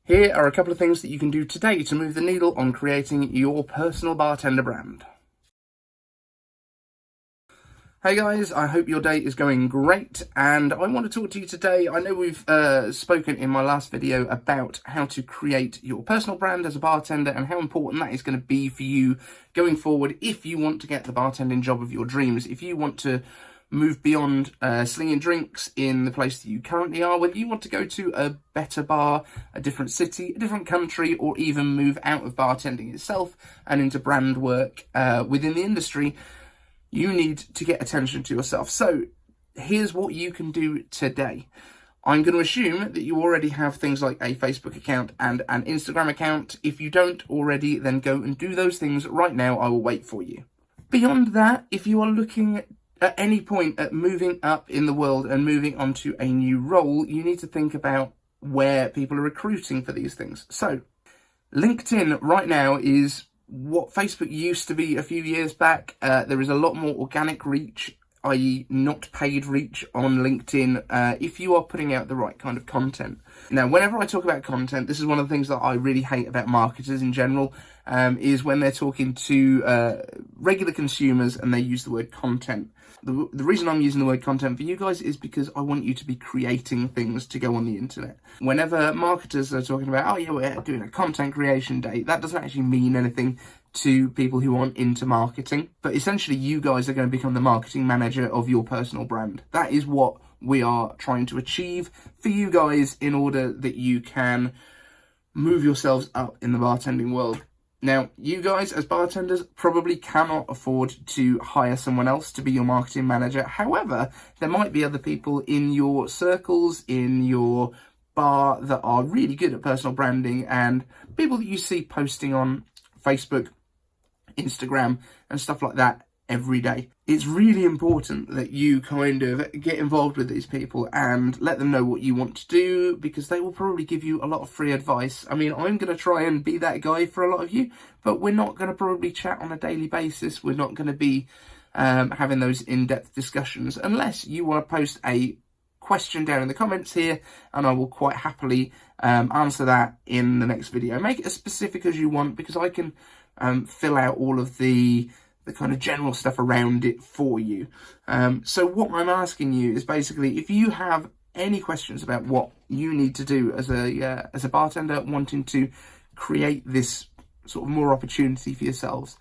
Here are a couple of things that you can do today to move the needle on creating your personal bartender brand. Hey guys, I hope your day is going great, and I want to talk to you today. I know we've spoken in my last video about how to create your personal brand as a bartender and how important that is going to be for you going forward if you want to get the bartending job of your dreams, if you want to move beyond slinging drinks in the place that you currently are, whether you want to go to a better bar, a different city, a different country, or even move out of bartending itself and into brand work within the industry. You need to get attention to yourself. So here's what you can do today. I'm going to assume that you already have things like a Facebook account and an Instagram account. If you don't already, then go and do those things right now. I will wait for you. Beyond that, if you are looking at any point at moving up in the world and moving onto a new role, you need to think about where people are recruiting for these things. So LinkedIn right now is what Facebook used to be a few years back. There is a lot more organic reach, i.e. not paid reach on LinkedIn if you are putting out the right kind of content. Now, whenever I talk about content, this is one of the things that I really hate about marketers in general, is when they're talking to regular consumers and they use the word content. The reason I'm using the word content for you guys is because I want you to be creating things to go on the internet. Whenever marketers are talking about, oh yeah, we're doing a content creation day, that doesn't actually mean anything to people who aren't into marketing. But essentially, you guys are going to become the marketing manager of your personal brand. That is what we are trying to achieve for you guys in order that you can move yourselves up in the bartending world. Now, you guys as bartenders probably cannot afford to hire someone else to be your marketing manager. However, there might be other people in your circles, in your bar, that are really good at personal branding, and people that you see posting on Facebook, Instagram, and stuff like that every day. It's really important that you kind of get involved with these people and let them know what you want to do, because they will probably give you a lot of free advice. I mean, I'm going to try and be that guy for a lot of you, but we're not going to probably chat on a daily basis. We're not going to be having those in-depth discussions unless you want to post a question down in the comments here, and I will quite happily answer that in the next video. Make it as specific as you want, because I can fill out all of the kind of general stuff around it for you. So what I'm asking you is basically, if you have any questions about what you need to do as a bartender wanting to create this sort of more opportunity for yourselves,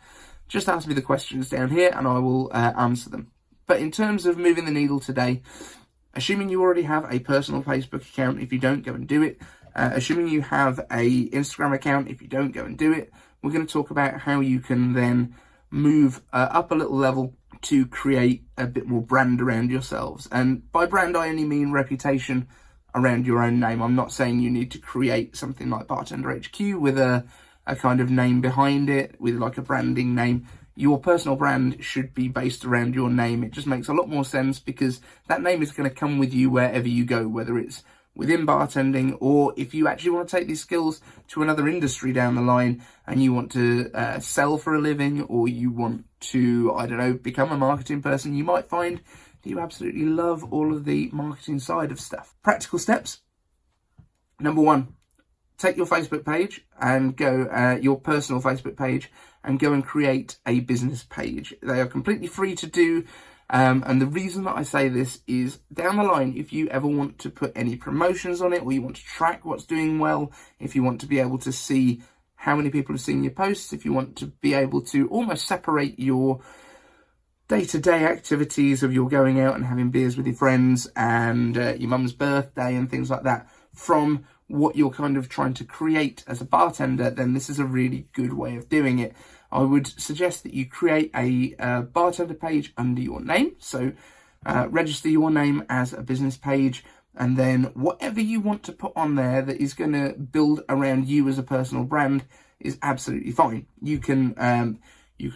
just ask me the questions down here and I will answer them. But in terms of moving the needle today, assuming you already have a personal Facebook account, if you don't, go and do it. Assuming you have a Instagram account, if you don't, go and do it. We're going to talk about how you can then move up a little level to create a bit more brand around yourselves. And by brand, I only mean reputation around your own name. I'm not saying you need to create something like Bartender HQ with a kind of name behind it, with like a branding name. Your personal brand should be based around your name. It just makes a lot more sense, because that name is going to come with you wherever you go, whether it's within bartending, or if you actually want to take these skills to another industry down the line and you want to sell for a living, or you want to, I don't know, become a marketing person, you might find that you absolutely love all of the marketing side of stuff. Practical steps. Number one, take your Facebook page and go, your personal Facebook page, and go and create a business page. They are completely free to do. And the reason that I say this is, down the line, if you ever want to put any promotions on it, or you want to track what's doing well, if you want to be able to see how many people have seen your posts, if you want to be able to almost separate your day-to-day activities of your going out and having beers with your friends and your mum's birthday and things like that from what you're kind of trying to create as a bartender, then this is a really good way of doing it. I would suggest that you create a bartender page under your name. So register your name as a business page, and then whatever you want to put on there that is going to build around you as a personal brand is absolutely fine. You can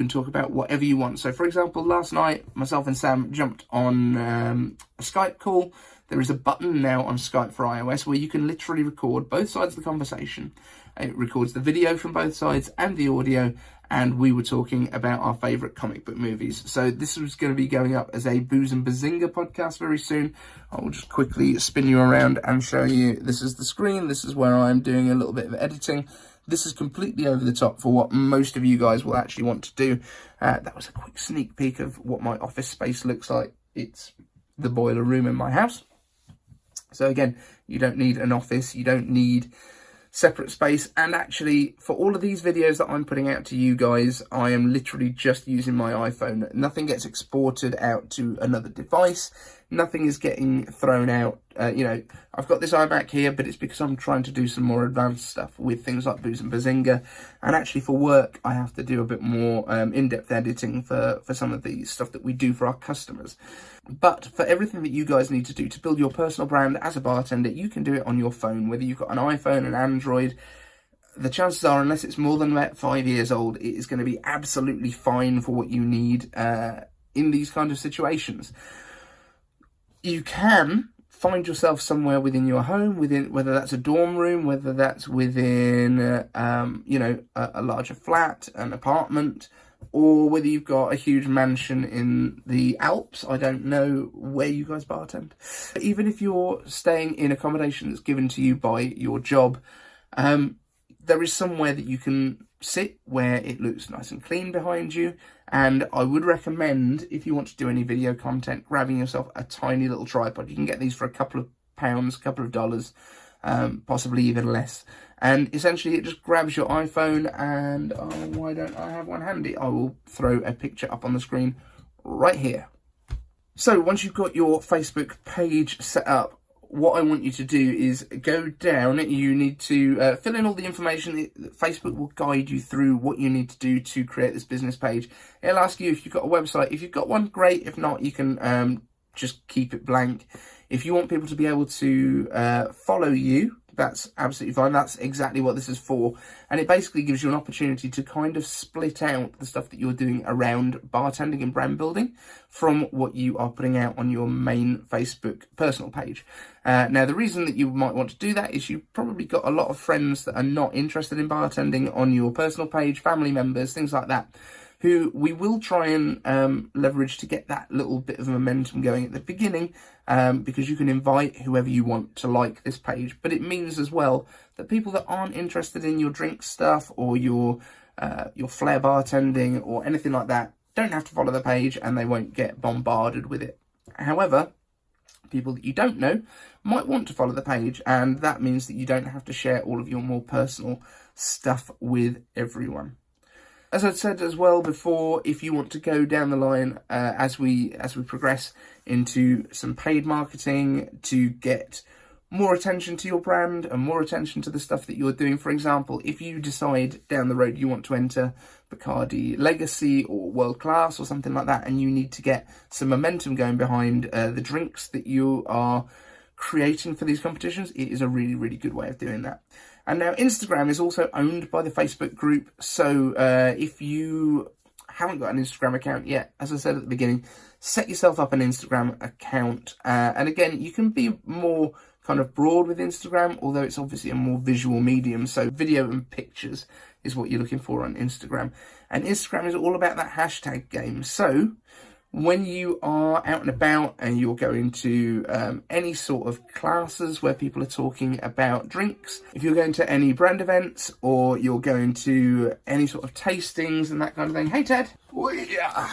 talk about whatever you want. So for example, last night, myself and Sam jumped on a Skype call there is a button now on Skype for iOS where you can literally record both sides of the conversation. It records the video from both sides and the audio, and we were talking about our favourite comic book movies. So this was going to be going up as a Booze and Bazinga podcast very soon. I will just quickly spin you around and show you. This is the screen. This is where I'm doing a little bit of editing. This is completely over the top for what most of you guys will actually want to do. That was a quick sneak peek of what my office space looks like. It's the boiler room in my house. So again, you don't need an office. You don't need separate space. And actually, for all of these videos that I'm putting out to you guys, I am literally just using my iPhone. Nothing gets exported out to another device. Nothing is getting thrown out. I've got this iMac here, but it's because I'm trying to do some more advanced stuff with things like Booze and Bazinga. And actually for work, I have to do a bit more in-depth editing for some of the stuff that we do for our customers. But for everything that you guys need to do to build your personal brand as a bartender, you can do it on your phone, whether you've got an iPhone, an Android. The chances are, unless it's more than about 5 years old, it is going to be absolutely fine for what you need in these kind of situations. You can find yourself somewhere within your home, whether that's a dorm room, whether that's within, a larger flat, an apartment, or whether you've got a huge mansion in the Alps. I don't know where you guys bartend. Even if you're staying in accommodation that's given to you by your job, there is somewhere that you can sit where it looks nice and clean behind you. And I would recommend, if you want to do any video content, grabbing yourself a tiny little tripod. You can get these for a couple of pounds, a couple of dollars, possibly even less. And essentially it just grabs your iPhone, and why don't I have one handy? I will throw a picture up on the screen right here. So once you've got your Facebook page set up, what I want you to do is go down. You need to fill in all the information. Facebook will guide you through what you need to do to create this business page. It'll ask you if you've got a website. If you've got one, great. If not, you can just keep it blank. If you want people to be able to follow you, that's absolutely fine. That's exactly what this is for. And it basically gives you an opportunity to kind of split out the stuff that you're doing around bartending and brand building from what you are putting out on your main Facebook personal page. Now, the reason that you might want to do that is you've probably got a lot of friends that are not interested in bartending on your personal page, family members, things like that, who we will try and leverage to get that little bit of momentum going at the beginning, because you can invite whoever you want to like this page. But it means as well that people that aren't interested in your drink stuff or your flair bartending or anything like that don't have to follow the page, and they won't get bombarded with it. However, people that you don't know might want to follow the page, and that means that you don't have to share all of your more personal stuff with everyone. As I said as well before, if you want to go down the line as we progress into some paid marketing to get more attention to your brand and more attention to the stuff that you're doing. For example, if you decide down the road you want to enter Bacardi Legacy or World Class or something like that, and you need to get some momentum going behind the drinks that you are creating for these competitions, it is a really, really good way of doing that. And now Instagram is also owned by the Facebook group. So if you haven't got an Instagram account yet, as I said at the beginning, set yourself up an Instagram account. And again, you can be more kind of broad with Instagram, although it's obviously a more visual medium. So video and pictures is what you're looking for on Instagram. And Instagram is all about that hashtag game. So when you are out and about and you're going to any sort of classes where people are talking about drinks, if you're going to any brand events or you're going to any sort of tastings and that kind of thing. Hey, Ted. Oh, yeah.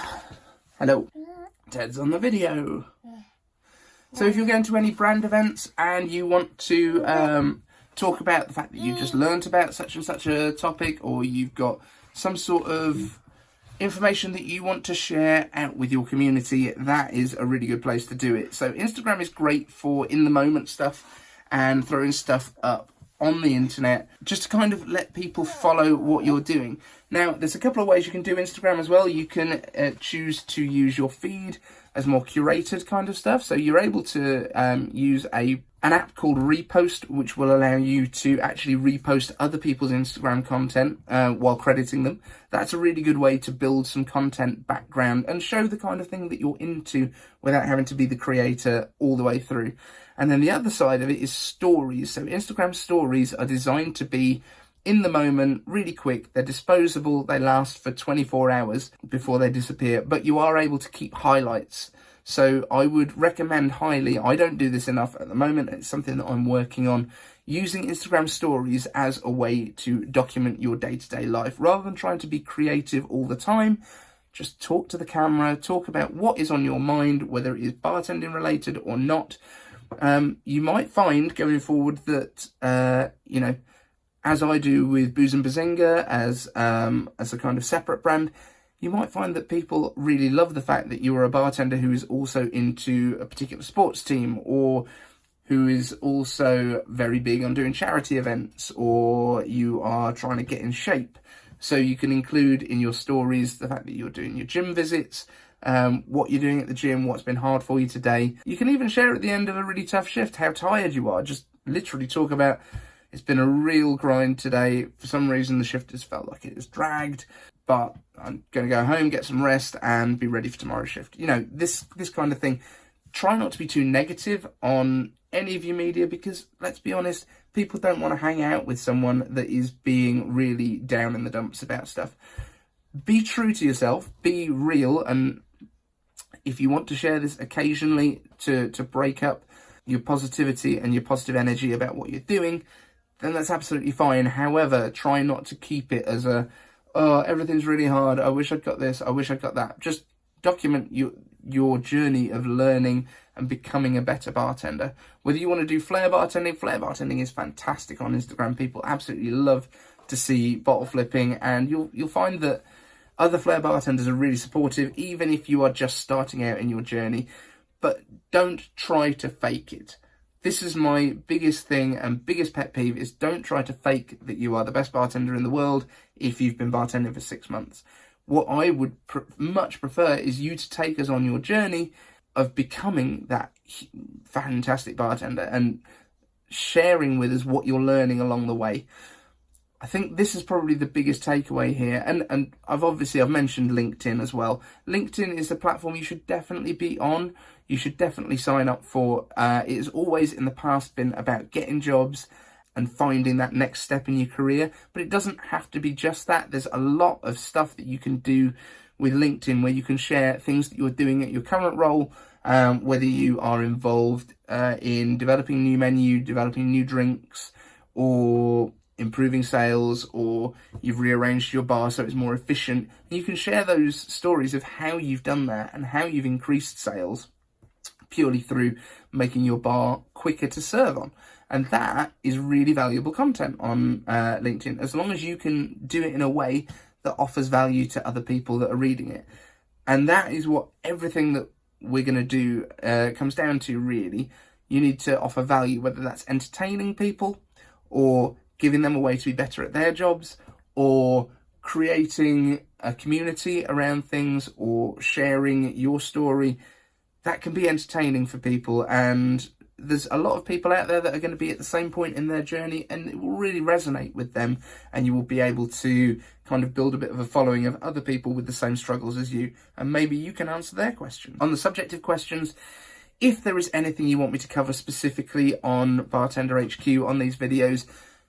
Hello. Ted's on the video. So if you're going to any brand events and you want to talk about the fact that you just learnt about such and such a topic, or you've got some sort of information that you want to share out with your community, that is a really good place to do it. So Instagram is great for in the moment stuff and throwing stuff up on the internet, just to kind of let people follow what you're doing. Now, there's a couple of ways you can do Instagram as well. You can choose to use your feed as more curated kind of stuff. So you're able to use an app called Repost, which will allow you to actually repost other people's Instagram content while crediting them. That's a really good way to build some content background and show the kind of thing that you're into without having to be the creator all the way through. And then the other side of it is stories. So Instagram stories are designed to be in the moment, really quick. They're disposable. They last for 24 hours before they disappear, but you are able to keep highlights. So I would recommend highly, I don't do this enough at the moment, it's something that I'm working on, using Instagram stories as a way to document your day-to-day life. Rather than trying to be creative all the time, just talk to the camera, talk about what is on your mind, whether it is bartending related or not. You might find going forward that, you know, as I do with Booze and Bazinga, as a kind of separate brand, you might find that people really love the fact that you are a bartender who is also into a particular sports team, or who is also very big on doing charity events, or you are trying to get in shape. So you can include in your stories the fact that you're doing your gym visits, what you're doing at the gym, what's been hard for you today. You can even share at the end of a really tough shift how tired you are. Just literally talk about, it's been a real grind today. For some reason, the shift has felt like it has dragged, but I'm going to go home, get some rest, and be ready for tomorrow's shift. You know, this kind of thing. Try not to be too negative on any of your media, because let's be honest, people don't want to hang out with someone that is being really down in the dumps about stuff. Be true to yourself, be real, and if you want to share this occasionally to break up your positivity and your positive energy about what you're doing, then that's absolutely fine. However, try not to keep it as a, oh, everything's really hard, I wish I'd got this, I wish I'd got that. Just document your journey of learning and becoming a better bartender. Whether you want to do flair bartending is fantastic on Instagram. People absolutely love to see bottle flipping, and you'll find that other flair bartenders are really supportive, even if you are just starting out in your journey. But don't try to fake it. This is my biggest thing and biggest pet peeve, is don't try to fake that you are the best bartender in the world if you've been bartending for 6 months. What I would much prefer is you to take us on your journey of becoming that fantastic bartender and sharing with us what you're learning along the way. I think this is probably the biggest takeaway here. And I've mentioned LinkedIn as well. LinkedIn is a platform you should definitely be on. You should definitely sign up for. It has always in the past been about getting jobs and finding that next step in your career. But it doesn't have to be just that. There's a lot of stuff that you can do with LinkedIn where you can share things that you're doing at your current role, whether you are involved in developing new menu, developing new drinks, or improving sales, or you've rearranged your bar so it's more efficient. And you can share those stories of how you've done that and how you've increased sales purely through making your bar quicker to serve on. And that is really valuable content on LinkedIn, as long as you can do it in a way that offers value to other people that are reading it. And that is what everything that we're going to do comes down to, really. You need to offer value, whether that's entertaining people, or giving them a way to be better at their jobs, or creating a community around things, or sharing your story. That can be entertaining for people, and there's a lot of people out there that are going to be at the same point in their journey, and it will really resonate with them, and you will be able to kind of build a bit of a following of other people with the same struggles as you, and maybe you can answer their questions. On the subject of questions, if there is anything you want me to cover specifically on Bartender HQ on these videos,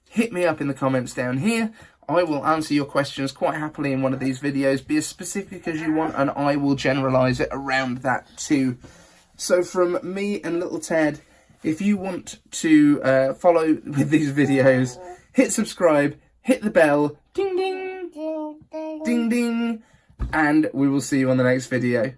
hit me up in the comments down here. I will answer your questions quite happily in one of these videos. Be as specific as you want, and I will generalise it around that too. So from me and little Ted, if you want to follow with these videos, hit subscribe, hit the bell, ding ding, ding ding, and we will see you on the next video.